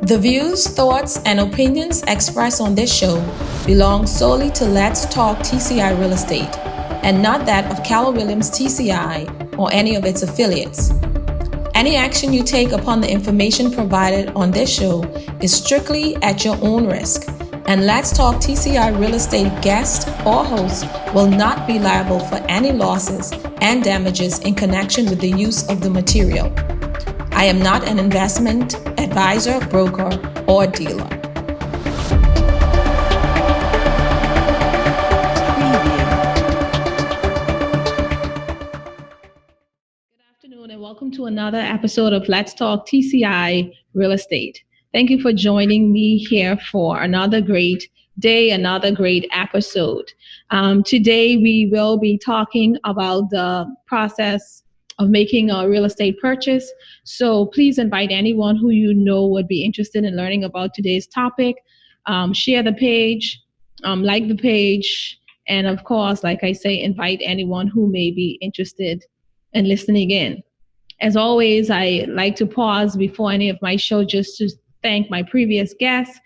The views, thoughts, and opinions expressed on this show belong solely to Let's Talk TCI Real Estate and not that of Keller Williams TCI or any of its affiliates. Any action you take upon the information provided on this show is strictly at your own risk, and Let's Talk TCI Real Estate guest or host will not be liable for any losses and damages in connection with the use of the material. I am not an investment advisor, broker, or dealer. Good afternoon and welcome to another episode of Let's Talk TCI Real Estate. Thank you for joining me here for another great day, another great episode. Today we will be talking about the process of making a real estate purchase. So please invite anyone who you know would be interested in learning about today's topic. Share the page, like the page, and of course, like I say, invite anyone who may be interested in listening in. As always, I like to pause before any of my show just to thank my previous guests.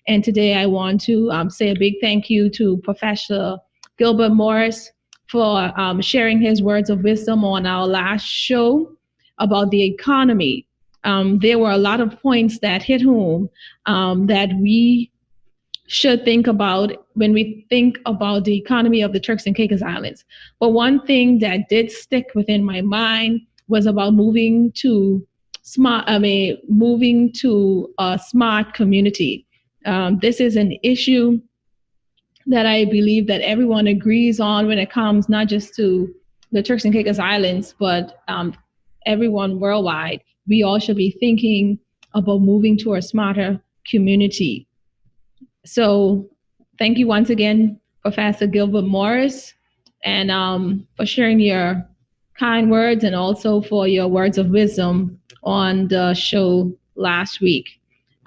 And today I want to say a big thank you to Professor Gilbert Morris for sharing his words of wisdom on our last show about the economy. There were a lot of points that hit home that we should think about when we think about the economy of the Turks and Caicos Islands. But one thing that did stick within my mind was about moving to a smart community. This is an issue that I believe that everyone agrees on when it comes not just to the Turks and Caicos Islands, but everyone worldwide. We all should be thinking about moving to a smarter community. So thank you once again, Professor Gilbert Morris, and for sharing your kind words and also for your words of wisdom on the show last week.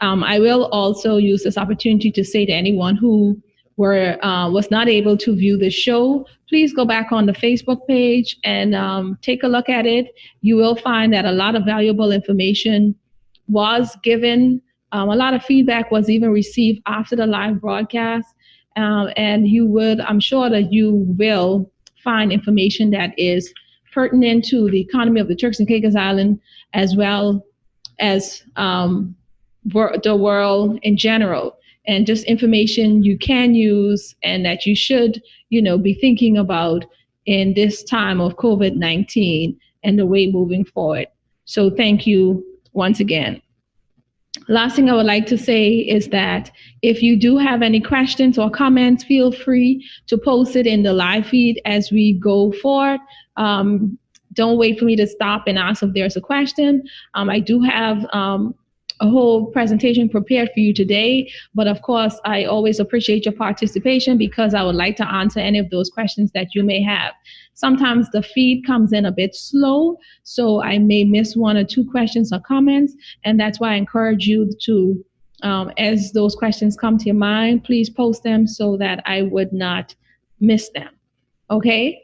I will also use this opportunity to say to anyone who was not able to view the show, please go back on the Facebook page and take a look at it. You will find that a lot of valuable information was given. A lot of feedback was even received after the live broadcast. And I'm sure that you will find information that is pertinent to the economy of the Turks and Caicos Islands, as well as the world in general. And just information you can use and that you should, be thinking about in this time of COVID-19 and the way moving forward. So thank you once again. Last thing I would like to say is that if you do have any questions or comments, feel free to post it in the live feed as we go forward. Don't wait for me to stop and ask if there's a question. I do have a whole presentation prepared for you today, but of course, I always appreciate your participation because I would like to answer any of those questions that you may have. Sometimes the feed comes in a bit slow, so I may miss one or two questions or comments, and that's why I encourage you to, as those questions come to your mind, please post them so that I would not miss them, okay?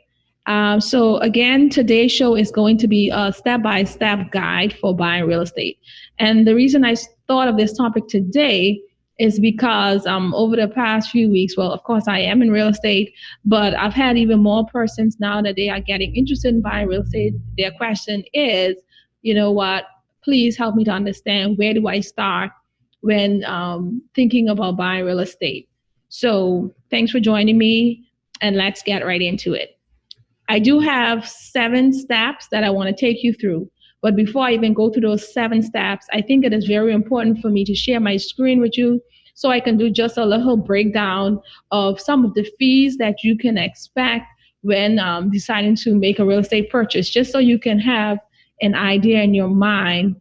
So again, today's show is going to be a step-by-step guide for buying real estate. And the reason I thought of this topic today is because over the past few weeks, well, of course, I am in real estate, but I've had even more persons now that they are getting interested in buying real estate. Their question is, please help me to understand, where do I start when thinking about buying real estate? So thanks for joining me, and let's get right into it. I do have 7 steps that I want to take you through. But before I even go through those 7 steps, I think it is very important for me to share my screen with you so I can do just a little breakdown of some of the fees that you can expect when deciding to make a real estate purchase, just so you can have an idea in your mind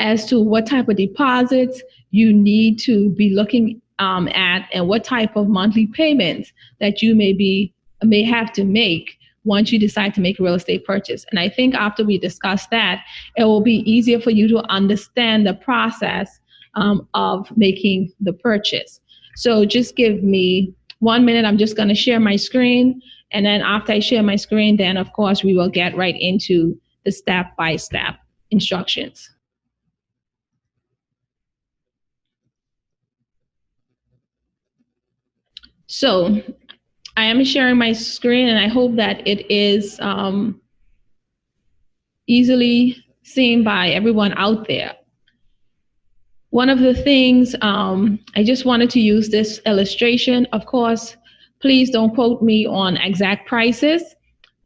as to what type of deposits you need to be looking at and what type of monthly payments that you may have to make once you decide to make a real estate purchase. And I think after we discuss that, it will be easier for you to understand the process of making the purchase. So just give me 1 minute. I'm just going to share my screen. And then after I share my screen, then of course we will get right into the step-by-step instructions. So I am sharing my screen, and I hope that it is easily seen by everyone out there. One of the things, I just wanted to use this illustration. Of course, please don't quote me on exact prices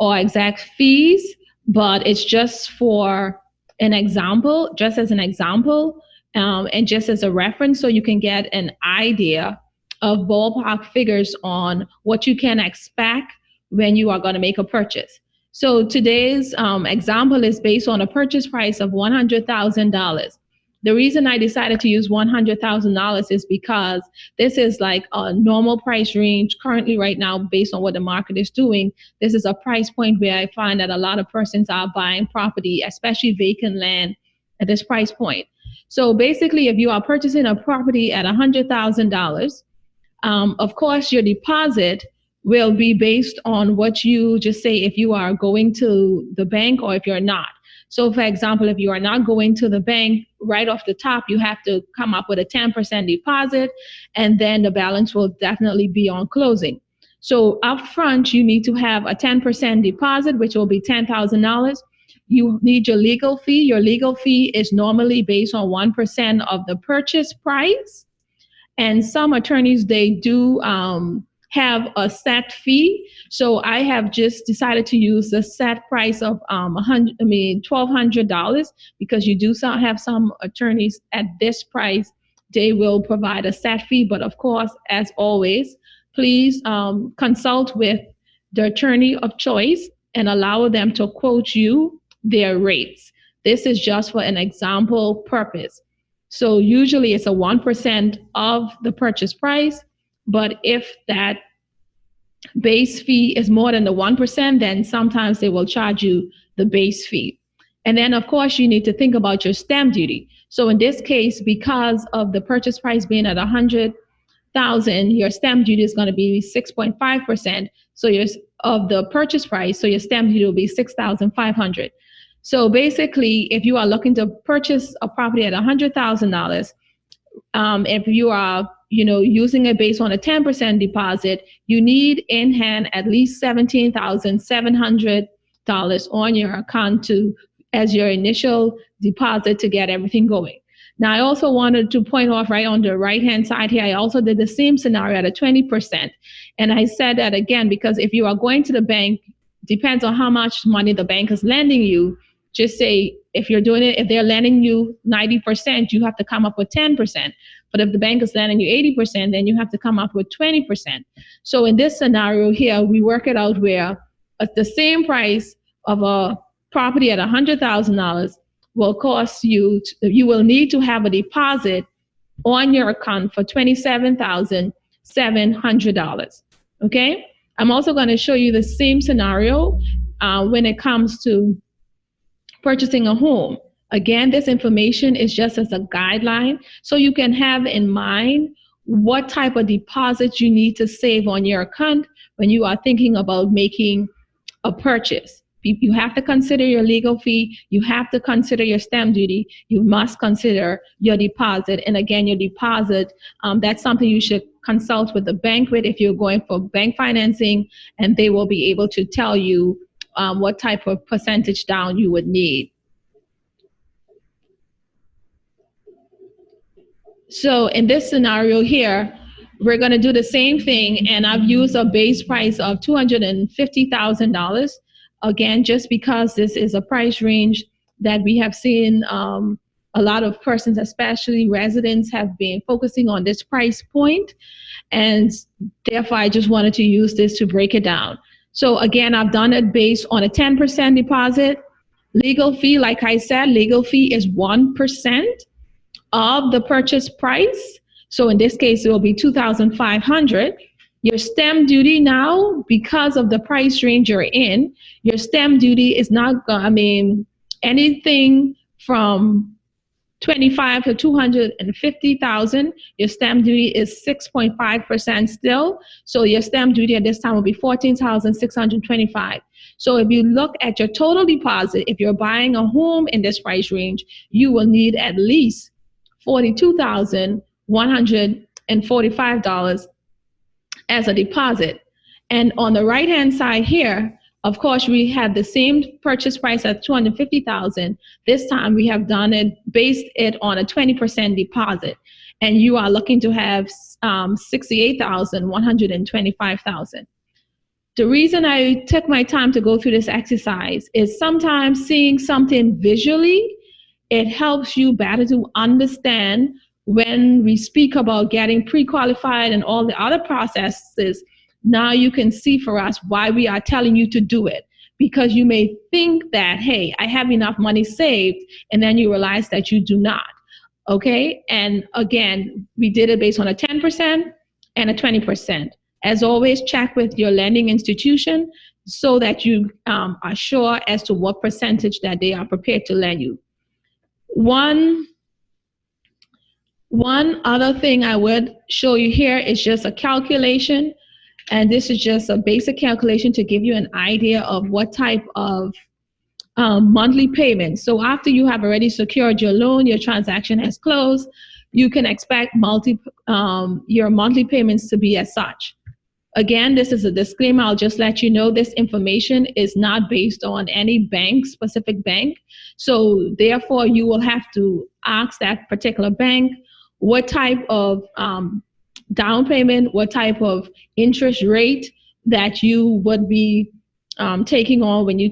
or exact fees, but it's just for an example, just as an example, and just as a reference, so you can get an idea of ballpark figures on what you can expect when you are going to make a purchase. So today's example is based on a purchase price of $100,000. The reason I decided to use $100,000 is because this is like a normal price range currently right now based on what the market is doing. This is a price point where I find that a lot of persons are buying property, especially vacant land, at this price point. So basically, if you are purchasing a property at $100,000, of course, your deposit will be based on what you just say if you are going to the bank or if you're not. So for example, if you are not going to the bank, right off the top, you have to come up with a 10% deposit, and then the balance will definitely be on closing. So upfront, you need to have a 10% deposit, which will be $10,000. You need your legal fee. Your legal fee is normally based on 1% of the purchase price. And some attorneys, they do have a set fee. So I have just decided to use the set price of $1,200, because you do have some attorneys at this price, they will provide a set fee. But of course, as always, please consult with the attorney of choice and allow them to quote you their rates. This is just for an example purpose. So usually it's a 1% of the purchase price, but if that base fee is more than the 1%, then sometimes they will charge you the base fee. And then of course you need to think about your stamp duty. So in this case, because of the purchase price being at $100,000, your stamp duty is going to be 6.5%. So of the purchase price, so your stamp duty will be $6,500. So basically, if you are looking to purchase a property at $100,000, if you are, using it based on a 10% deposit, you need in hand at least $17,700 on your account as your initial deposit to get everything going. Now, I also wanted to point off right on the right-hand side here, I also did the same scenario at a 20%. And I said that again, because if you are going to the bank, depends on how much money the bank is lending you. Just say, if they're lending you 90%, you have to come up with 10%. But if the bank is lending you 80%, then you have to come up with 20%. So in this scenario here, we work it out where at the same price of a property at $100,000 will cost you will need to have a deposit on your account for $27,700. Okay? I'm also going to show you the same scenario when it comes to purchasing a home. Again, this information is just as a guideline, so you can have in mind what type of deposits you need to save on your account when you are thinking about making a purchase. You have to consider your legal fee, you have to consider your stamp duty, you must consider your deposit. And again, your deposit, that's something you should consult with the bank with if you're going for bank financing, and they will be able to tell you what type of percentage down you would need. So in this scenario here, we're going to do the same thing, and I've used a base price of $250,000. Again, just because this is a price range that we have seen a lot of persons, especially residents, have been focusing on this price point, and therefore I just wanted to use this to break it down. So again, I've done it based on a 10% deposit. Legal fee, like I said, legal fee is 1% of the purchase price. So in this case, it will be $2,500. Your stamp duty now, because of the price range you're in, your stamp duty is not, anything from 25 to 250,000, your stamp duty is 6.5% still. So your stamp duty at this time will be 14,625. So if you look at your total deposit, if you're buying a home in this price range, you will need at least $42,145 as a deposit. And on the right-hand side here, of course, we have the same purchase price at $250,000. This time we have based it on a 20% deposit, and you are looking to have $68,125. The reason I took my time to go through this exercise is sometimes seeing something visually, it helps you better to understand when we speak about getting pre-qualified and all the other processes. Now you can see for us why we are telling you to do it, because you may think that, hey, I have enough money saved, and then you realize that you do not. Okay, and again, we did it based on a 10% and a 20%. As always, check with your lending institution so that you are sure as to what percentage that they are prepared to lend you. One other thing I would show you here is just a calculation, and this is just a basic calculation to give you an idea of what type of monthly payments. So after you have already secured your loan, your transaction has closed, you can expect your monthly payments to be as such. Again, this is a disclaimer. I'll just let you know this information is not based on any specific bank. So therefore, you will have to ask that particular bank what type of down payment, what type of interest rate that you would be taking on when you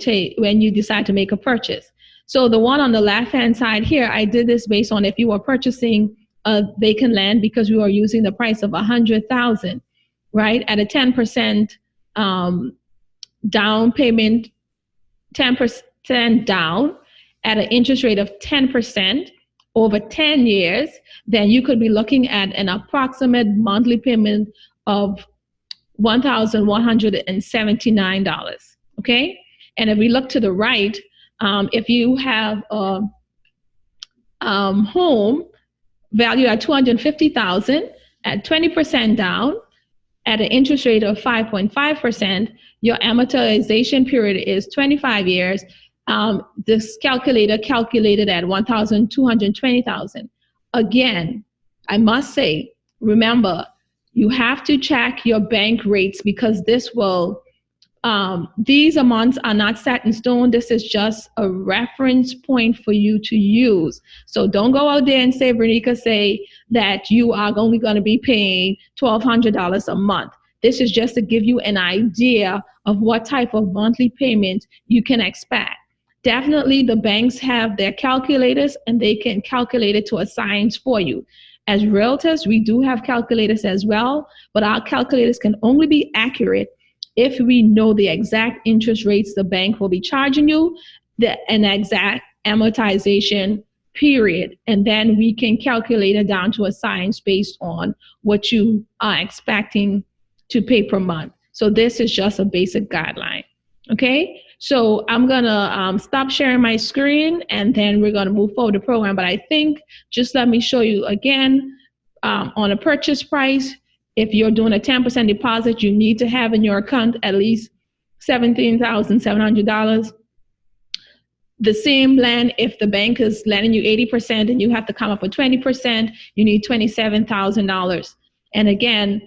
decide to make a purchase. So the one on the left-hand side here, I did this based on if you were purchasing a vacant land, because we were using the price of $100,000, right? At a 10% down payment, 10% down at an interest rate of 10% over 10 years, then you could be looking at an approximate monthly payment of $1,179, okay? And if we look to the right, if you have a home valued at $250,000 at 20% down at an interest rate of 5.5%, your amortization period is 25 years. This calculator calculated at $1,220,000. Again, I must say, remember, you have to check your bank rates, because this will, these amounts are not set in stone. This is just a reference point for you to use. So don't go out there and say, Vernica, say that you are only going to be paying $1,200 a month. This is just to give you an idea of what type of monthly payment you can expect. Definitely the banks have their calculators, and they can calculate it to a science for you. As realtors, we do have calculators as well, but our calculators can only be accurate if we know the exact interest rates the bank will be charging you, an exact amortization period, and then we can calculate it down to a science based on what you are expecting to pay per month. So this is just a basic guideline, okay? So I'm gonna stop sharing my screen, and then we're gonna move forward the program. But I think, just let me show you again, on a purchase price, if you're doing a 10% deposit, you need to have in your account at least $17,700. The same land, if the bank is lending you 80% and you have to come up with 20%, you need $27,000. And again,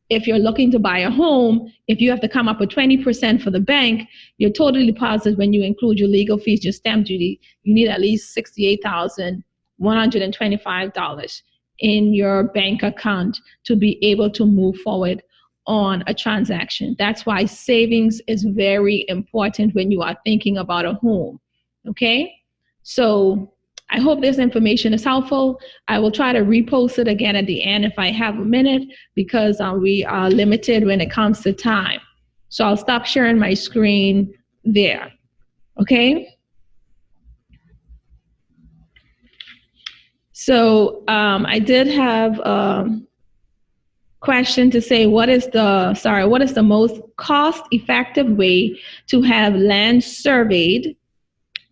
if you're looking to buy a home, if you have to come up with 20% for the bank, your total deposit, when you include your legal fees, your stamp duty, you need at least $68,125 in your bank account to be able to move forward on a transaction. That's why savings is very important when you are thinking about a home, okay? So I hope this information is helpful. I will try to repost it again at the end if I have a minute, because we are limited when it comes to time. So I'll stop sharing my screen there, okay? So I did have a question to say, what is the most cost-effective way to have land surveyed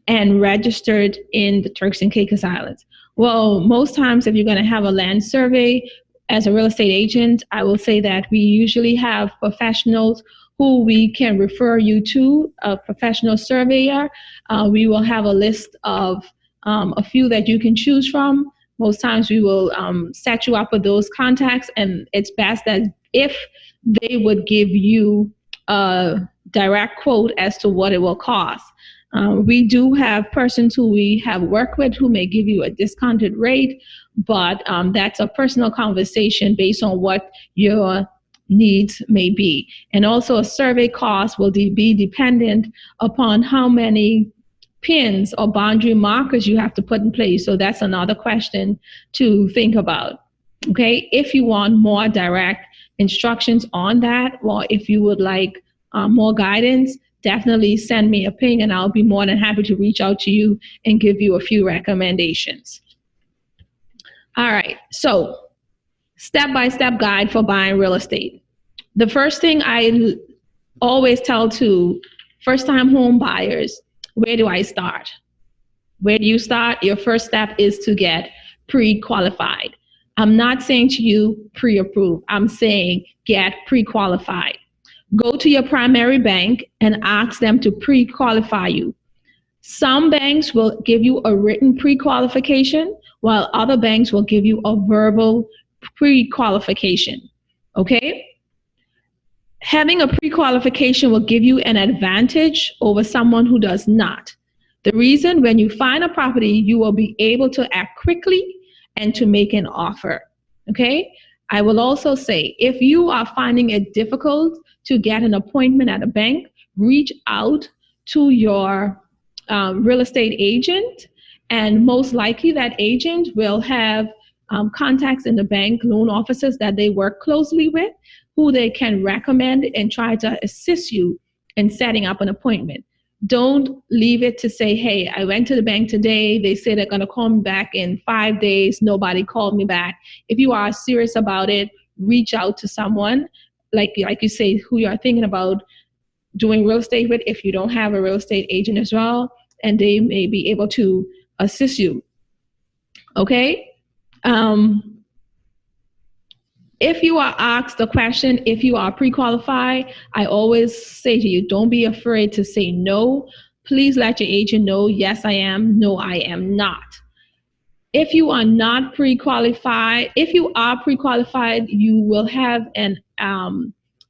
and registered in the Turks and Caicos Islands? Well, most times if you're going to have a land survey as a real estate agent, I will say that we usually have professionals who we can refer you to, a professional surveyor. We will have a list of a few that you can choose from. most times we will set you up with those contacts, and it's best that if they would give you a direct quote as to what it will cost. We do have persons who we have worked with who may give you a discounted rate, but that's a personal conversation based on what your needs may be. And also a survey cost will be dependent upon how many pins or boundary markers you have to put in place. So that's another question to think about. Okay, if you want more direct instructions on that, or if you would like more guidance, definitely send me a ping and I'll be more than happy to reach out to you and give you a few recommendations. All right, so step-by-step guide for buying real estate. The first thing I always tell to first-time home buyers, where do I start? Where do you start? Your first step is to get pre-qualified. I'm not saying to you pre-approved. I'm saying get pre-qualified. Go to your primary bank and ask them to pre-qualify you. Some banks will give you a written pre-qualification, while other banks will give you a verbal pre-qualification. Okay? Having a pre-qualification will give you an advantage over someone who does not. The reason, when you find a property, you will be able to act quickly and to make an offer. Okay? I will also say, if you are finding it difficult to get an appointment at a bank, reach out to your real estate agent, and most likely that agent will have contacts in the bank, loan officers that they work closely with, who they can recommend and try to assist you in setting up an appointment. Don't leave it to say, hey, I went to the bank today, they say they're going to call me back in 5 days, nobody called me back. If you are serious about it, reach out to someone, like you say, who you are thinking about doing real estate with, if you don't have a real estate agent as well, and they may be able to assist you. Okay? If you are asked a question, if you are pre-qualified, I always say to you, don't be afraid to say no. Please let your agent know, yes, I am, no, I am not. If you are not pre-qualified, if you are pre-qualified, you will have an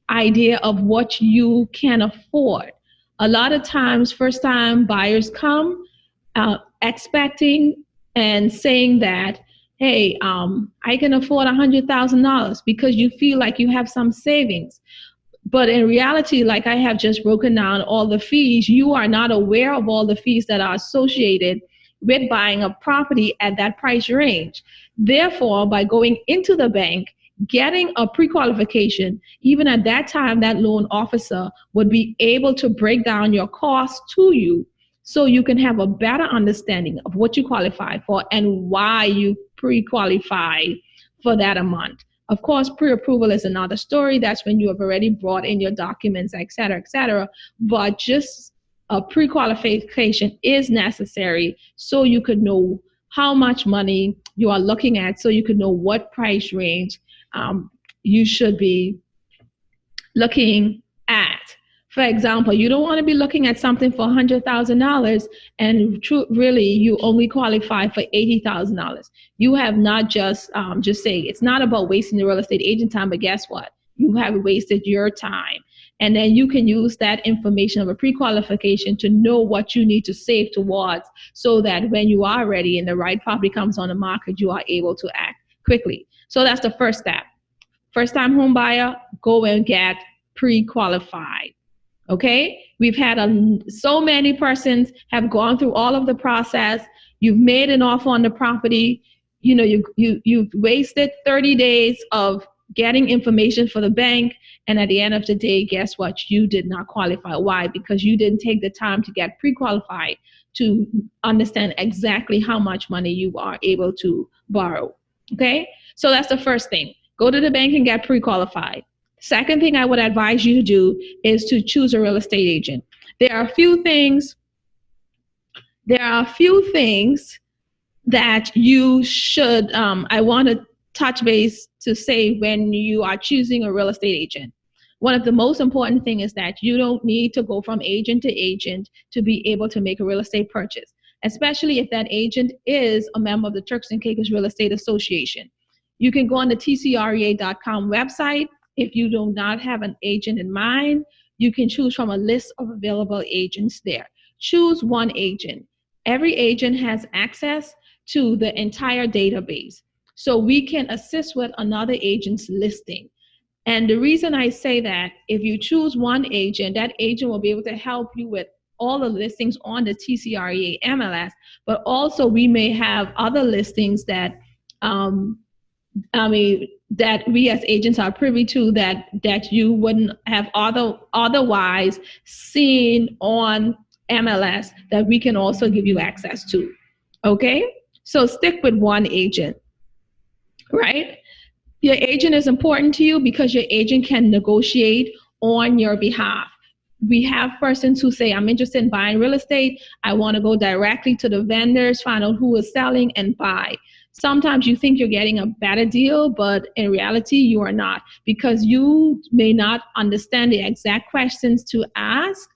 idea of what you can afford. A lot of times, first-time buyers come expecting and saying that, hey, I can afford $100,000 because you feel like you have some savings. But in reality, like I have just broken down all the fees, you are not aware of all the fees that are associated with buying a property at that price range. Therefore, by going into the bank, getting a pre-qualification, even at that time, that loan officer would be able to break down your costs to you, so you can have a better understanding of what you qualify for and why you pre-qualify for that amount. Of course, pre-approval is another story. That's when you have already brought in your documents, et cetera, et cetera. But just a pre-qualification is necessary so you could know how much money you are looking at, so you could know what price range you should be looking at. For example, you don't want to be looking at something for $100,000 and really you only qualify for $80,000. You have not just say, it's not about wasting the real estate agent time, but guess what? You have wasted your time. And then you can use that information of a pre-qualification to know what you need to save towards, so that when you are ready and the right property comes on the market, you are able to act quickly. So that's the first step. First-time home buyer, go and get pre-qualified. Okay, we've had so many persons have gone through all of the process. You've made an offer on the property. You know, you've wasted 30 days of getting information for the bank, and at the end of the day, guess what? You did not qualify. Why? Because you didn't take the time to get pre-qualified to understand exactly how much money you are able to borrow. Okay, so that's the first thing. Go to the bank and get pre-qualified. Second thing I would advise you to do is to choose a real estate agent. There are a few things that you should, I want to touch base to say when you are choosing a real estate agent. One of the most important things is that you don't need to go from agent to agent to be able to make a real estate purchase. especially if that agent is a member of the Turks and Caicos Real Estate Association. You can go on the tcrea.com website. If you do not have an agent in mind, you can choose from a list of available agents there. Choose one agent. Every agent has access to the entire database, so we can assist with another agent's listing. And the reason I say that, if you choose one agent, that agent will be able to help you with all the listings on the TCREA MLS, but also we may have other listings that that we as agents are privy to that you wouldn't have otherwise seen on MLS, that we can also give you access to. Okay? So stick with one agent, right? Your agent is important to you because your agent can negotiate on your behalf. We have persons who say, I'm interested in buying real estate. I want to go directly to the vendors, find out who is selling, and buy. Sometimes you think you're getting a better deal, but in reality, you are not, because you may not understand the exact questions to ask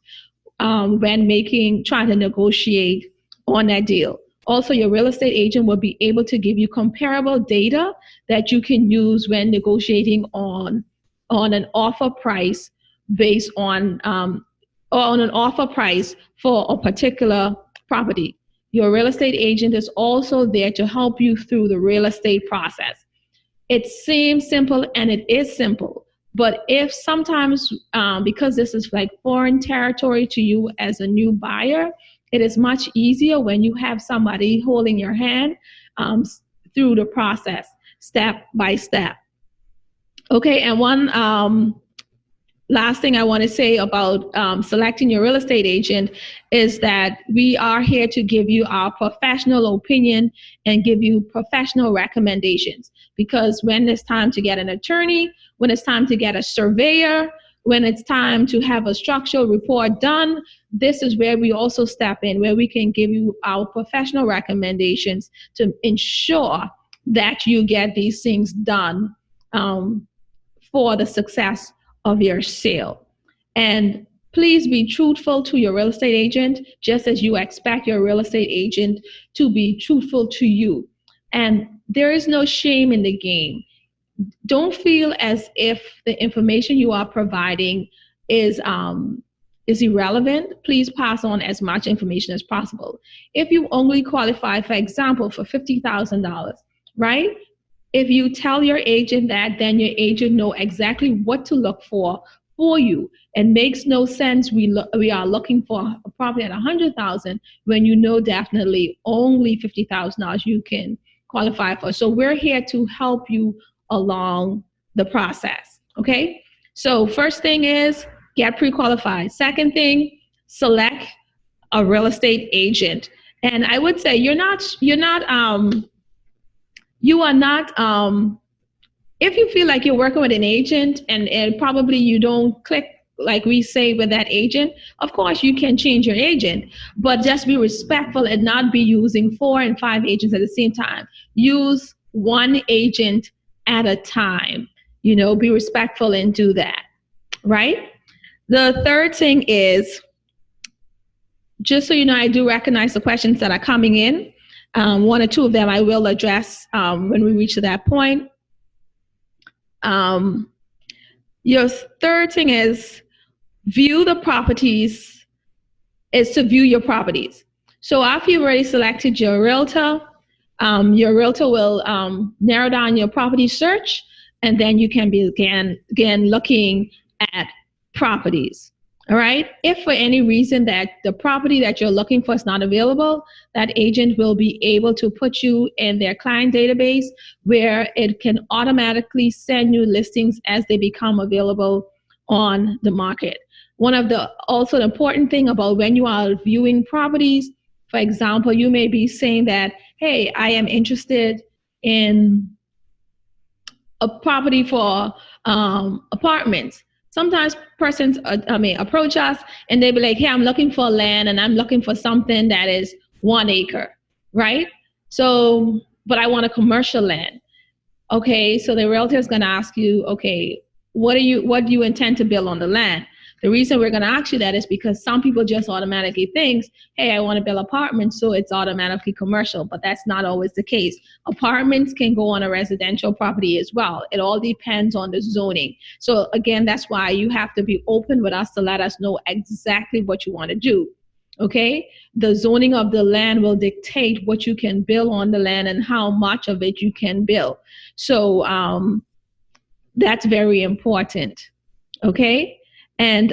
when trying to negotiate on that deal. Also, your real estate agent will be able to give you comparable data that you can use when negotiating on an offer price based on an offer price for a particular property. Your real estate agent is also there to help you through the real estate process. It seems simple, and it is simple, but if sometimes, because this is like foreign territory to you as a new buyer, it is much easier when you have somebody holding your hand through the process, step by step. Okay, and one last thing I want to say about selecting your real estate agent is that we are here to give you our professional opinion and give you professional recommendations. Because when it's time to get an attorney, when it's time to get a surveyor, when it's time to have a structural report done, this is where we also step in, where we can give you our professional recommendations to ensure that you get these things done for the success of your sale. And please be truthful to your real estate agent, just as you expect your real estate agent to be truthful to you. And there is no shame in the game. Don't feel as if the information you are providing is irrelevant. Please pass on as much information as possible. If you only qualify, for example, for $50,000, right? If you tell your agent that, then your agent know exactly what to look for you. It makes no sense we are looking for a property at $100,000 when you know definitely only $50,000 you can qualify for. So we're here to help you along the process. Okay. So first thing is get pre-qualified. Second thing, select a real estate agent. And I would say you are not, if you feel like you're working with an agent and probably you don't click, like we say, with that agent, of course you can change your agent, but just be respectful and not be using 4 and 5 agents at the same time. Use one agent at a time, be respectful and do that, right? The third thing is, just so you know, I do recognize the questions that are coming in. 1 or 2 of them I will address when we reach to that point. Your third thing is view your properties. So after you've already selected your realtor will narrow down your property search, and then you can begin looking at properties. All right. If for any reason that the property that you're looking for is not available, that agent will be able to put you in their client database where it can automatically send you listings as they become available on the market. One of the also important thing about when you are viewing properties, for example, you may be saying that, hey, I am interested in a property for apartments. Sometimes persons approach us and they be like, hey, I'm looking for land and I'm looking for something that is 1 acre, right? So, but I want a commercial land. Okay, so the realtor is going to ask you, okay, what do you intend to build on the land? The reason we're going to ask you that is because some people just automatically think, hey, I want to build apartments, so it's automatically commercial, but that's not always the case. Apartments can go on a residential property as well. It all depends on the zoning. So again, that's why you have to be open with us to let us know exactly what you want to do. Okay, the zoning of the land will dictate what you can build on the land and how much of it you can build. So that's very important. Okay, and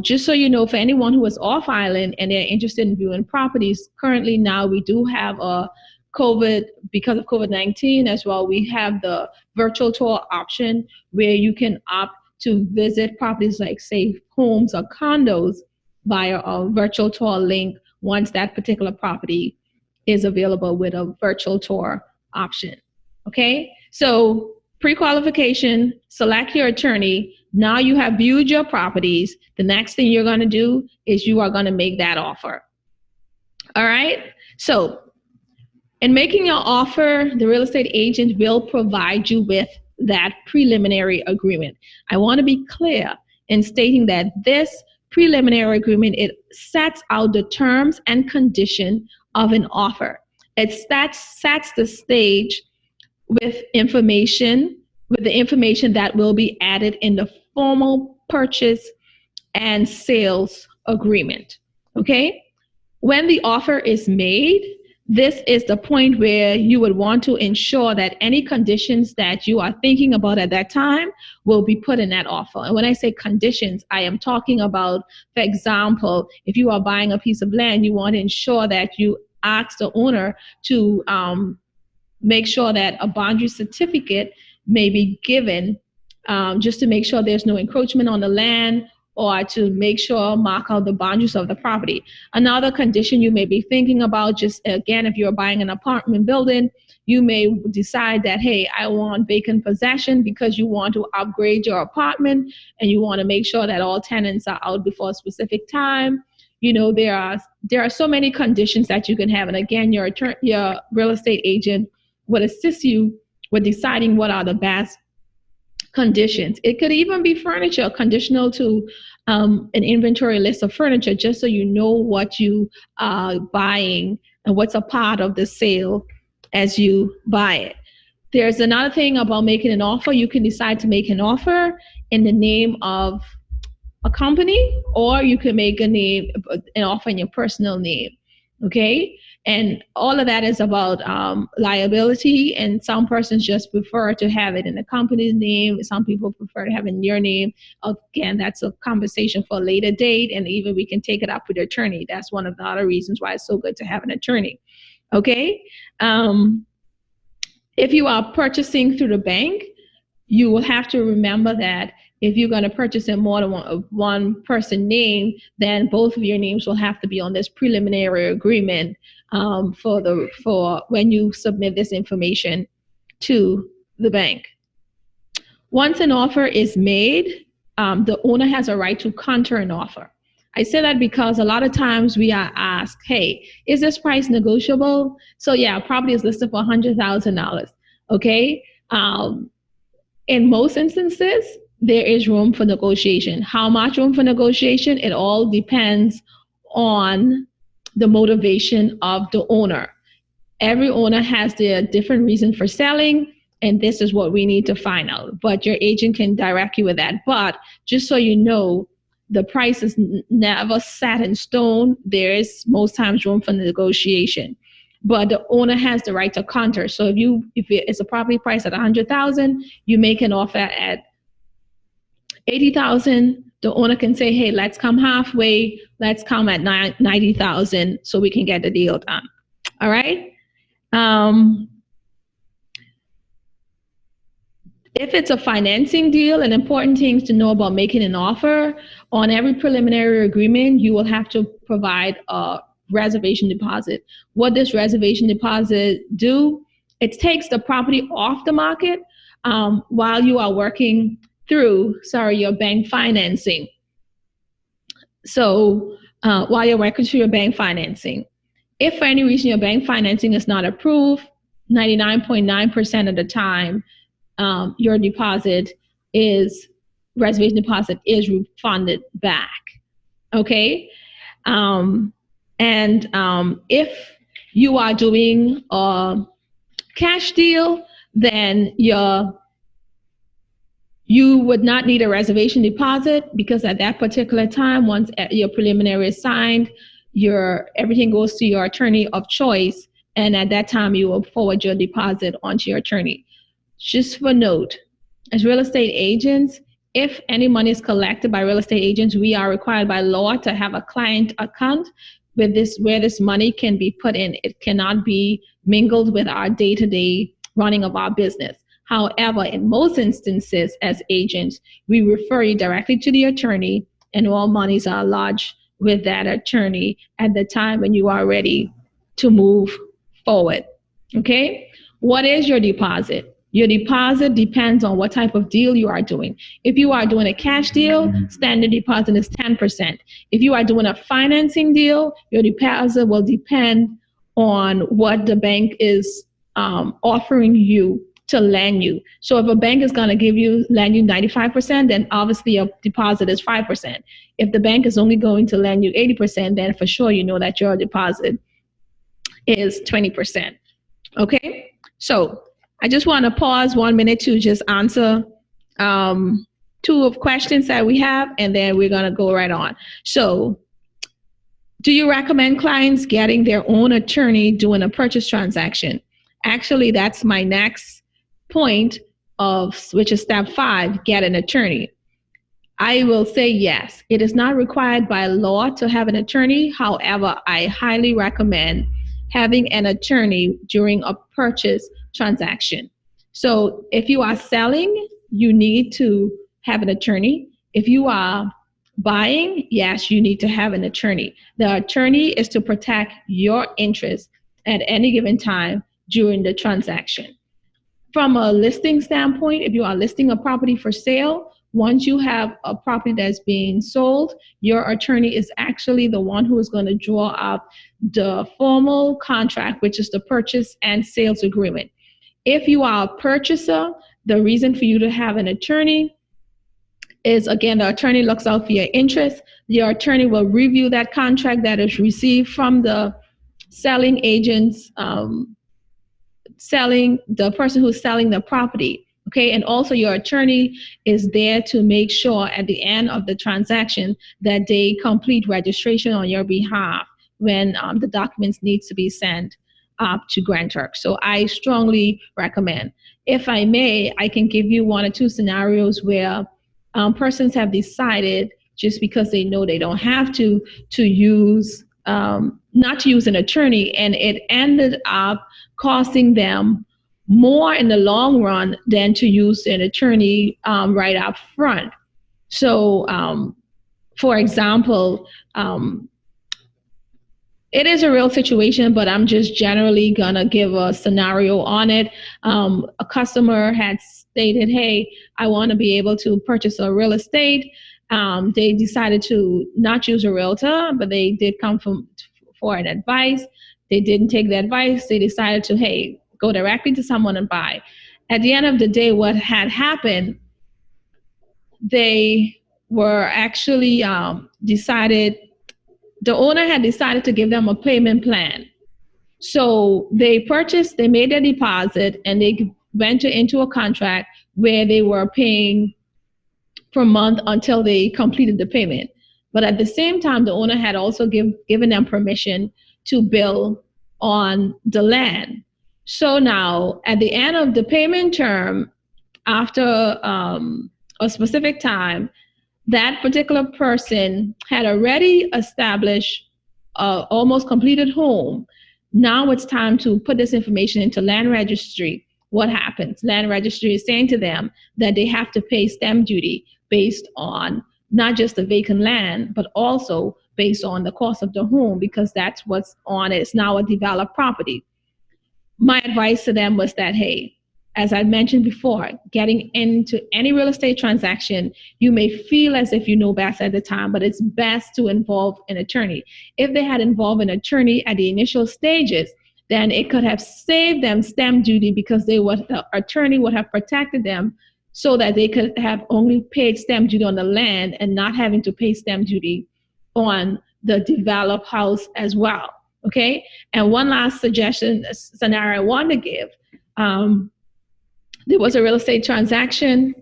just so you know, for anyone who is off island and they're interested in viewing properties, currently now we do have a because of COVID-19 as well, we have the virtual tour option where you can opt to visit properties like, say, homes or condos via a virtual tour link once that particular property is available with a virtual tour option. Okay, so pre-qualification, select your attorney. Now you have viewed your properties. The next thing you're going to do is you are going to make that offer. All right, so in making your offer, the real estate agent will provide you with that preliminary agreement. I want to be clear in stating that this preliminary agreement, it sets out the terms and condition of an offer. It sets the stage with the information that will be added in the formal purchase and sales agreement. Okay? When the offer is made, this is the point where you would want to ensure that any conditions that you are thinking about at that time will be put in that offer. And when I say conditions, I am talking about, for example, if you are buying a piece of land, you want to ensure that you ask the owner to make sure that a boundary certificate may be given just to make sure there's no encroachment on the land, or to make sure mark out the boundaries of the property. Another condition you may be thinking about, just again, if you're buying an apartment building, you may decide that, hey, I want vacant possession because you want to upgrade your apartment and you want to make sure that all tenants are out before a specific time. You know, there are so many conditions that you can have. And again, your real estate agent would assist you with deciding what are the best conditions. It could even be furniture, conditional to an inventory list of furniture, just so you know what you are buying and what's a part of the sale as you buy it. There's another thing about making an offer. You can decide to make an offer in the name of a company, or you can make an offer in your personal name. Okay, and all of that is about liability, and some persons just prefer to have it in the company's name. Some people prefer to have it in your name. Again, that's a conversation for a later date, and even we can take it up with the attorney. That's one of the other reasons why it's so good to have an attorney. Okay, if you are purchasing through the bank, you will have to remember that if you're going to purchase in more than one person name, then both of your names will have to be on this preliminary agreement for when you submit this information to the bank. Once an offer is made, the owner has a right to counter an offer. I say that because a lot of times we are asked, hey, is this price negotiable? So yeah, property is listed for $100,000. Okay. In most instances, there is room for negotiation. How much room for negotiation? It all depends on the motivation of the owner. Every owner has their different reason for selling, and this is what we need to find out. But your agent can direct you with that. But just so you know, the price is never set in stone. There is most times room for negotiation. But the owner has the right to counter. So if it's a property price at $100,000, you make an offer at $80,000, the owner can say, hey, let's come halfway. Let's come at $90,000 so we can get the deal done. All right. If it's a financing deal, an important thing to know about making an offer, on every preliminary agreement, you will have to provide a reservation deposit. What does reservation deposit do? It takes the property off the market while you are working through, your bank financing. So while you're working through your bank financing, if for any reason your bank financing is not approved, 99.9% of the time, your deposit is reservation deposit is refunded back. Okay? If you are doing a cash deal, then you would not need a reservation deposit, because at that particular time, once your preliminary is signed, everything goes to your attorney of choice, and at that time you will forward your deposit onto your attorney. Just for note, as real estate agents, if any money is collected by real estate agents, we are required by law to have a client account with where this money can be put in. It cannot be mingled with our day-to-day running of our business. However, in most instances, as agents, we refer you directly to the attorney, and all monies are lodged with that attorney at the time when you are ready to move forward. Okay? What is your deposit? Your deposit depends on what type of deal you are doing. If you are doing a cash deal, standard deposit is 10%. If you are doing a financing deal, your deposit will depend on what the bank is offering you to lend you. So if a bank is going to lend you 95%, then obviously your deposit is 5%. If the bank is only going to lend you 80%, then for sure you know that your deposit is 20%. Okay? So I just want to pause 1 minute to just answer two of questions that we have, and then we're going to go right on. So, do you recommend clients getting their own attorney doing a purchase transaction? Actually, that's my next point, which is step 5, get an attorney. I will say yes. It is not required by law to have an attorney. However, I highly recommend having an attorney during a purchase transaction. So if you are selling, you need to have an attorney. If you are buying, yes, you need to have an attorney. The attorney is to protect your interests at any given time during the transaction. From a listing standpoint, if you are listing a property for sale, once you have a property that's being sold, your attorney is actually the one who is going to draw up the formal contract, which is the purchase and sales agreement. If you are a purchaser, the reason for you to have an attorney is, again, the attorney looks out for your interests. Your attorney will review that contract that is received from the selling agents, the person who's selling the property. Okay, and also your attorney is there to make sure at the end of the transaction that they complete registration on your behalf when the documents need to be sent up to Grand Turks. So I strongly recommend. If I may, I can give you 1 or 2 scenarios where persons have decided, just because they know they don't have to use, not to use an attorney, and it ended up costing them more in the long run than to use an attorney right up front. So, for example, it is a real situation, but I'm just generally gonna give a scenario on it. A customer had stated, hey, I wanna be able to purchase a real estate. They decided to not use a realtor, but they did come for an advice. They didn't take the advice. They decided to, hey, go directly to someone and buy. At the end of the day, what had happened, they were actually the owner had decided to give them a payment plan. So they made a deposit, and they went into a contract where they were paying per month until they completed the payment. But at the same time, the owner had also given them permission to build on the land. So now, at the end of the payment term, after a specific time, that particular person had already established almost completed home. Now it's time to put this information into land registry. What happens? Land registry is saying to them that they have to pay stamp duty based on not just the vacant land, but also based on the cost of the home, because that's what's on it. It's now a developed property. My advice to them was that, hey, as I mentioned before, getting into any real estate transaction, you may feel as if you know best at the time, but it's best to involve an attorney. If they had involved an attorney at the initial stages, then it could have saved them stamp duty, because the attorney would have protected them so that they could have only paid stamp duty on the land and not having to pay stamp duty on the developed house as well. Okay. And one last suggestion, scenario I want to give. There was a real estate transaction.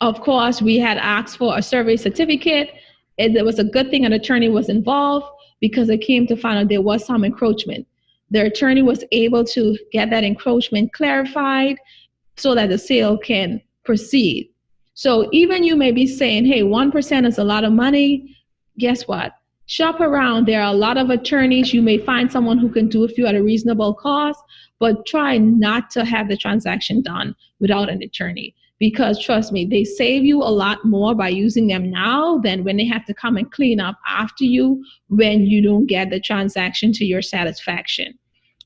Of course, we had asked for a survey certificate. It was a good thing an attorney was involved, because it came to find out there was some encroachment. The attorney was able to get that encroachment clarified so that the sale can proceed. So even you may be saying, hey, 1% is a lot of money. Guess what? Shop around. There are a lot of attorneys. You may find someone who can do it for you at a reasonable cost, but try not to have the transaction done without an attorney. Because trust me, they save you a lot more by using them now than when they have to come and clean up after you when you don't get the transaction to your satisfaction.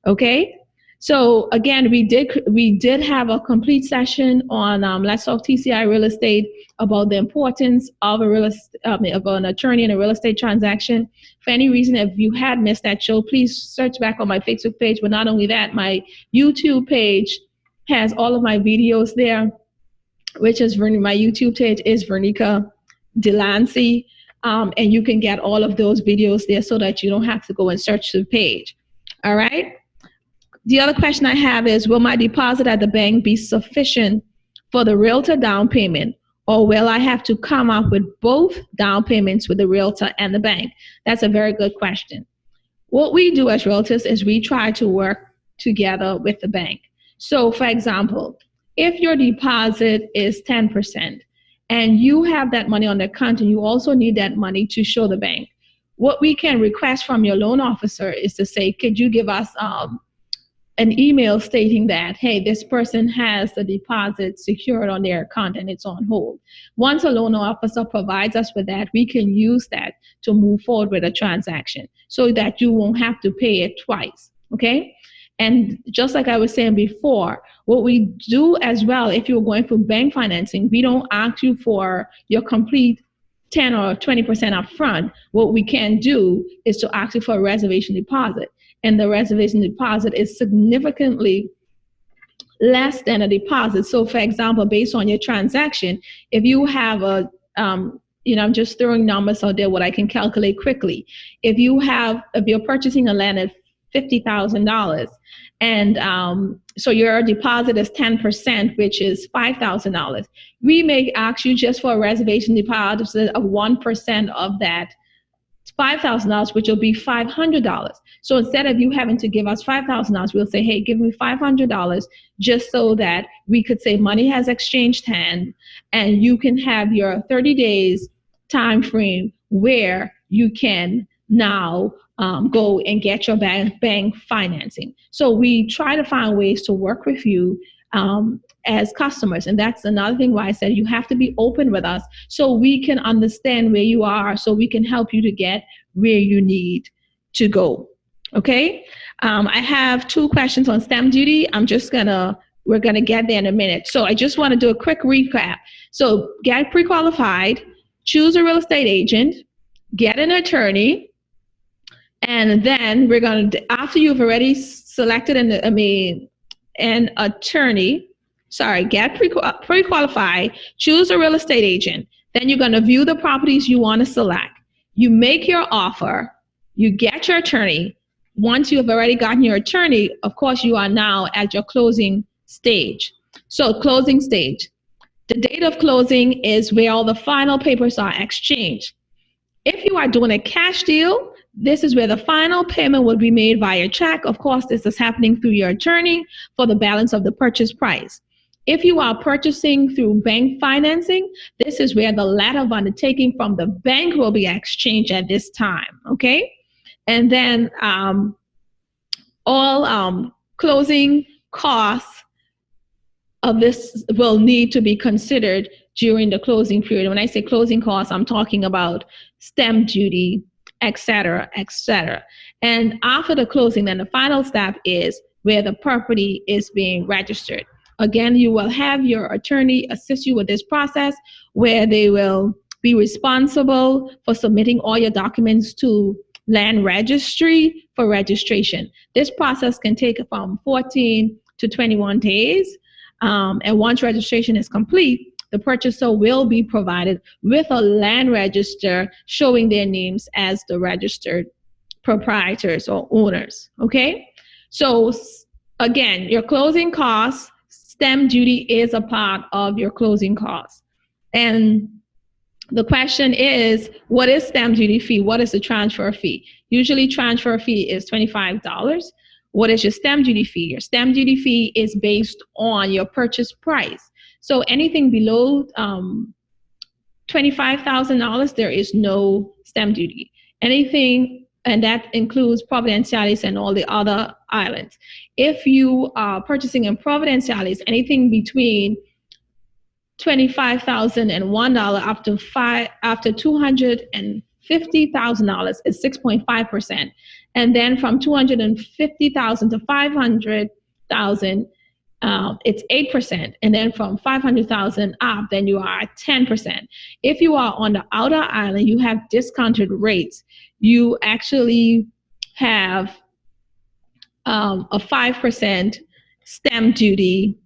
Okay? So again, we did have a complete session on Let's Talk TCI Real Estate about the importance of of an attorney in a real estate transaction. For any reason, if you had missed that show, please search back on my Facebook page. But not only that, my YouTube page has all of my videos there, which is my YouTube page is Vernica Delancey, and you can get all of those videos there so that you don't have to go and search the page. All right. The other question I have is, will my deposit at the bank be sufficient for the realtor down payment, or will I have to come up with both down payments with the realtor and the bank? That's a very good question. What we do as realtors is we try to work together with the bank. So for example, if your deposit is 10% and you have that money on the account and you also need that money to show the bank, what we can request from your loan officer is to say, could you give us an email stating that, hey, this person has the deposit secured on their account and it's on hold. Once a loan officer provides us with that, we can use that to move forward with a transaction so that you won't have to pay it twice, okay? And just like I was saying before, what we do as well, if you're going for bank financing, we don't ask you for your complete 10 or 20% up front. What we can do is to ask you for a reservation deposit. And the reservation deposit is significantly less than a deposit. So for example, based on your transaction, if you have a, I'm just throwing numbers out there, what I can calculate quickly. If you're purchasing a land at $50,000, and so your deposit is 10%, which is $5,000. We may ask you just for a reservation deposit of 1% of that $5,000, which will be $500. So instead of you having to give us $5,000, we'll say, hey, give me $500 just so that we could say money has exchanged hand, and you can have your 30 days time frame where you can now go and get your bank financing. So we try to find ways to work with you as customers. And that's another thing why I said you have to be open with us so we can understand where you are, so we can help you to get where you need to go. Okay? I have 2 questions on stamp duty. We're gonna get there in a minute. So I just want to do a quick recap. So get pre-qualified, choose a real estate agent, get an attorney, and then we're going to, after you've already selected an attorney, get pre-qualified, choose a real estate agent. Then you're going to view the properties you want to select. You make your offer, you get your attorney. Once you have already gotten your attorney, of course, you are now at your closing stage. So closing stage. The date of closing is where all the final papers are exchanged. If you are doing a cash deal, this is where the final payment will be made via check. Of course, this is happening through your attorney for the balance of the purchase price. If you are purchasing through bank financing, this is where the letter of undertaking from the bank will be exchanged at this time, okay? And then all closing costs of this will need to be considered during the closing period. When I say closing costs, I'm talking about stamp duty, et cetera, et cetera. And after the closing, then the final step is where the property is being registered. Again, you will have your attorney assist you with this process, where they will be responsible for submitting all your documents to land registry for registration. This process can take from 14 to 21 days. And once registration is complete, the purchaser will be provided with a land register showing their names as the registered proprietors or owners. Okay? So again, your closing costs, stamp duty is a part of your closing costs. And the question is, what is stamp duty fee? What is the transfer fee? Usually transfer fee is $25. What is your stamp duty fee? Your stamp duty fee is based on your purchase price. So anything below $25,000, there is no stamp duty. Anything, and that includes Providenciales and all the other islands. If you are purchasing in Providenciales, anything between $25,001 after $250,000 is 6.5%, and then from $250,000 to $500,000, it's 8%, and then from $500,000 up, then you are at 10%. If you are on the outer island, you have discounted rates. You actually have a 5% stamp duty.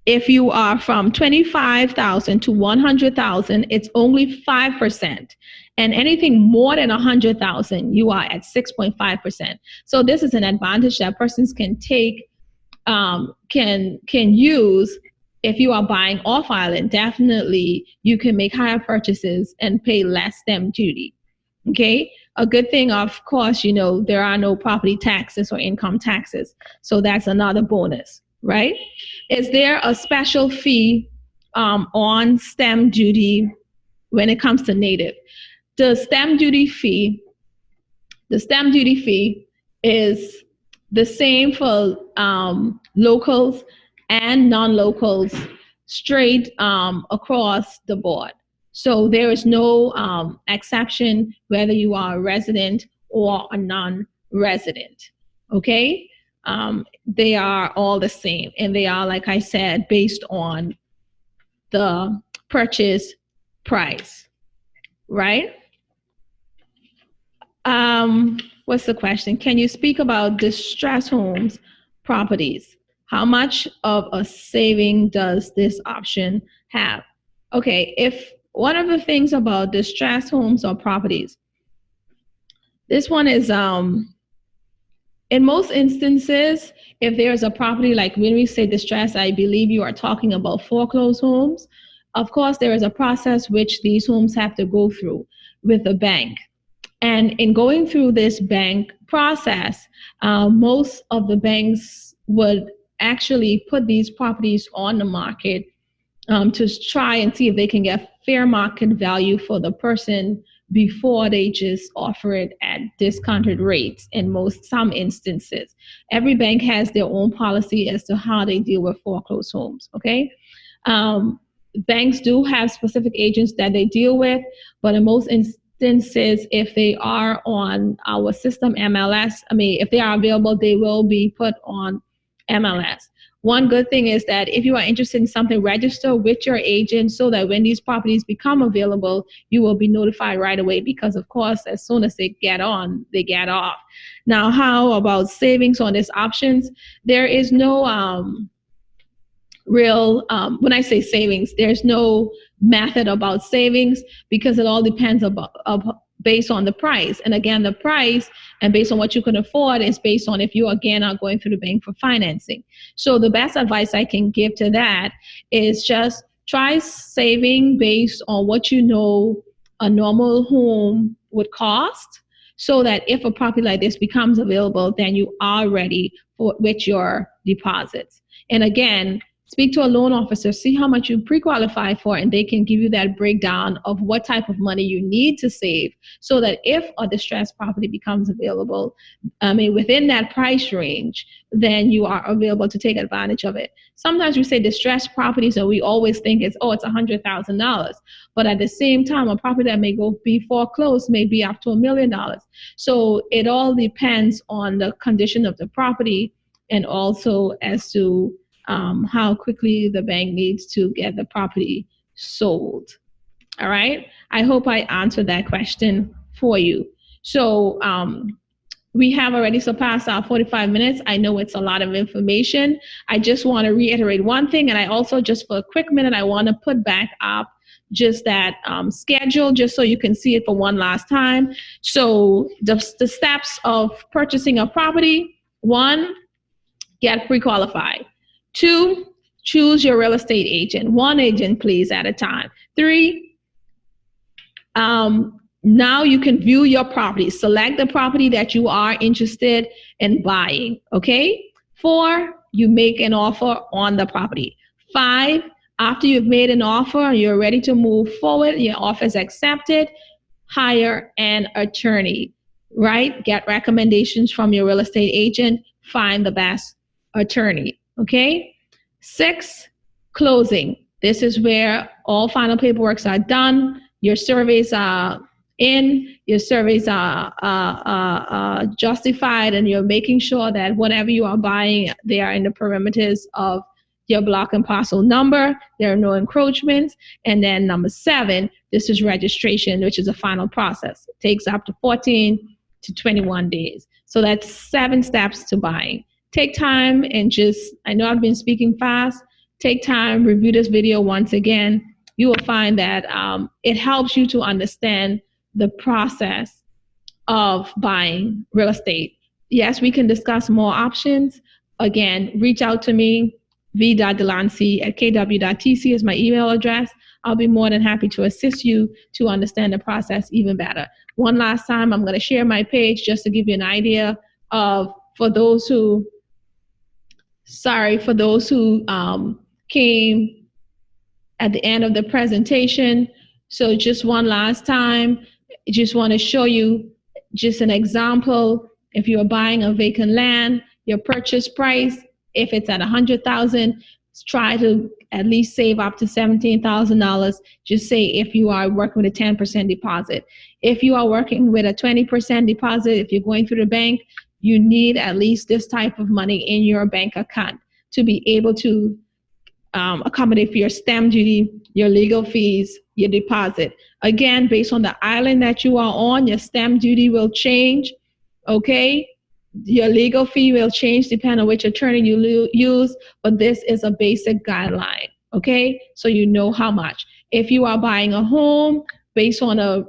If you are from 25,000 to 100,000, it's only 5%. And anything more than 100,000, you are at 6.5%. So this is an advantage that persons can take, can use. If you are buying off island, definitely you can make higher purchases and pay less stamp duty. Okay. A good thing, of course, you know, there are no property taxes or income taxes. So that's another bonus, right? Is there a special fee on stamp duty when it comes to native? The stamp duty fee is the same for locals and non-locals, straight across the board. So there is no exception whether you are a resident or a non-resident. Okay? They are all the same, and they are, like I said, based on the purchase price, right? What's the question? Can you speak about distressed homes properties? How much of a saving does this option have? Okay, if one of the things about distressed homes or properties, this one is in most instances, if there's a property, like when we say distress, I believe you are talking about foreclosed homes. Of course, there is a process which these homes have to go through with the bank. And in going through this bank process, most of the banks would actually put these properties on the market to try and see if they can get fair market value for the person before they just offer it at discounted rates in some instances. Every bank has their own policy as to how they deal with foreclosed homes, okay? Banks do have specific agents that they deal with, but in most instances, if they are on our system MLS, if they are available, they will be put on MLS. One good thing is that if you are interested in something, register with your agent so that when these properties become available, you will be notified right away, because of course, as soon as they get on, they get off. Now, how about savings on these options? There is no real, when I say savings, there's no method about savings, because it all depends based on the price. And again, the price and based on what you can afford is based on if you again are going through the bank for financing. So the best advice I can give to that is just try saving based on what you know a normal home would cost, so that if a property like this becomes available, then you are ready with your deposits. And again, speak to a loan officer, see how much you pre-qualify for, and they can give you that breakdown of what type of money you need to save, so that if a distressed property becomes available, within that price range, then you are available to take advantage of it. Sometimes we say distressed properties, and we always think it's $100,000. But at the same time, a property that may be foreclosed may be up to $1 million. So it all depends on the condition of the property, and also as to how quickly the bank needs to get the property sold. All right. I hope I answered that question for you. So We have already surpassed our 45 minutes. I know it's a lot of information. I just want to reiterate one thing, and I also, just for a quick minute, I want to put back up just that schedule, just so you can see it for one last time. So the steps of purchasing a property: 1, get pre-qualified. 2, choose your real estate agent. 1 agent, please, at a time. 3, now you can view your property. Select the property that you are interested in buying, okay? 4, you make an offer on the property. 5, after you've made an offer and you're ready to move forward, your offer is accepted, hire an attorney, right? Get recommendations from your real estate agent, find the best attorney, okay? 6, closing. This is where all final paperwork are done. Your surveys are in, your surveys are justified, and you're making sure that whatever you are buying, they are in the perimeters of your block and parcel number. There are no encroachments. And then number 7, this is registration, which is a final process. It takes up to 14 to 21 days. So that's 7 steps to buying. Take time and I know I've been speaking fast. Take time, review this video once again. You will find that it helps you to understand the process of buying real estate. Yes, we can discuss more options. Again, reach out to me, v.delancey@kw.tc is my email address. I'll be more than happy to assist you to understand the process even better. One last time, I'm going to share my page just to give you an idea of, for those who came at the end of the presentation. So just one last time, I just want to show you just an example. If you're buying a vacant land, your purchase price, if it's at $100,000, try to at least save up to $17,000. Just say if you are working with a 10% deposit. If you are working with a 20% deposit, if you're going through the bank, you need at least this type of money in your bank account to be able to accommodate for your stamp duty, your legal fees, your deposit. Again, based on the island that you are on, your stamp duty will change, okay? Your legal fee will change depending on which attorney you use, but this is a basic guideline, okay? So you know how much. If you are buying a home based on a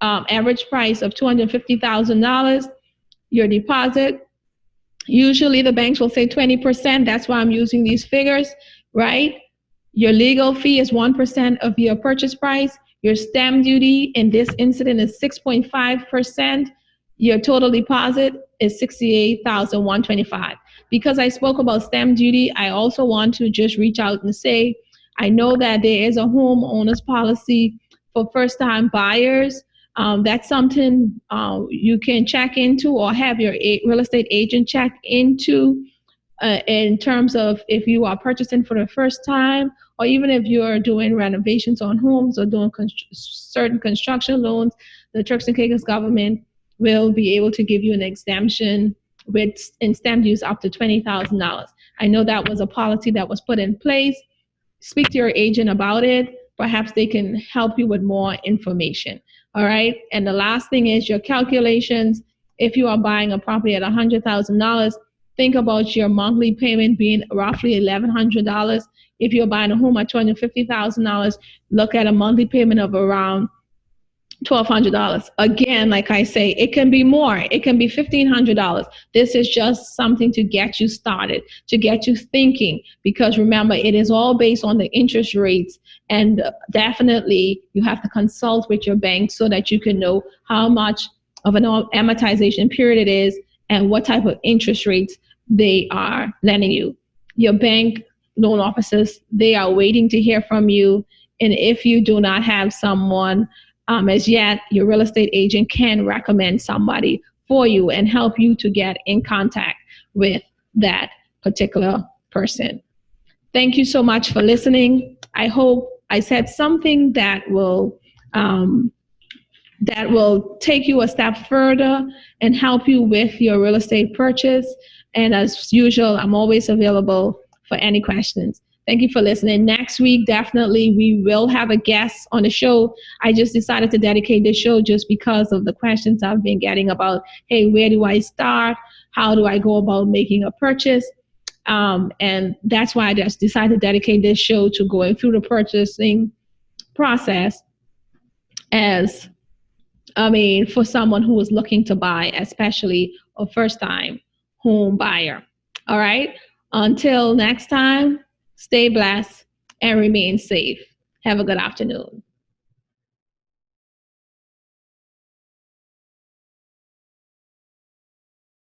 average price of $250,000, your deposit, usually the banks will say 20%. That's why I'm using these figures, right? Your legal fee is 1% of your purchase price. Your stamp duty in this incident is 6.5%. Your total deposit is $68,125. Because I spoke about stamp duty, I also want to just reach out and say, I know that there is a homeowner's policy for first-time buyers. That's something you can check into or have your real estate agent check into in terms of if you are purchasing for the first time, or even if you're doing renovations on homes or doing certain construction loans. The Turks and Caicos government will be able to give you an exemption in stamp duties up to $20,000. I know that was a policy that was put in place. Speak to your agent about it. Perhaps they can help you with more information. All right. And the last thing is your calculations. If you are buying a property at $100,000, think about your monthly payment being roughly $1,100. If you're buying a home at $250,000, look at a monthly payment of around $1,200. Again, like I say, it can be more. It can be $1,500. This is just something to get you started, to get you thinking, because remember, it is all based on the interest rates, and definitely you have to consult with your bank so that you can know how much of an amortization period it is and what type of interest rates they are lending you. Your bank loan officers, they are waiting to hear from you, and if you do not have someone as yet, your real estate agent can recommend somebody for you and help you to get in contact with that particular person. Thank you so much for listening. I hope I said something that will take you a step further and help you with your real estate purchase. And as usual, I'm always available for any questions. Thank you for listening. Next week, definitely, we will have a guest on the show. I just decided to dedicate this show just because of the questions I've been getting about, hey, where do I start? How do I go about making a purchase? And that's why I just decided to dedicate this show to going through the purchasing process for someone who is looking to buy, especially a first-time home buyer. All right. Until next time, stay blessed and remain safe. Have a good afternoon.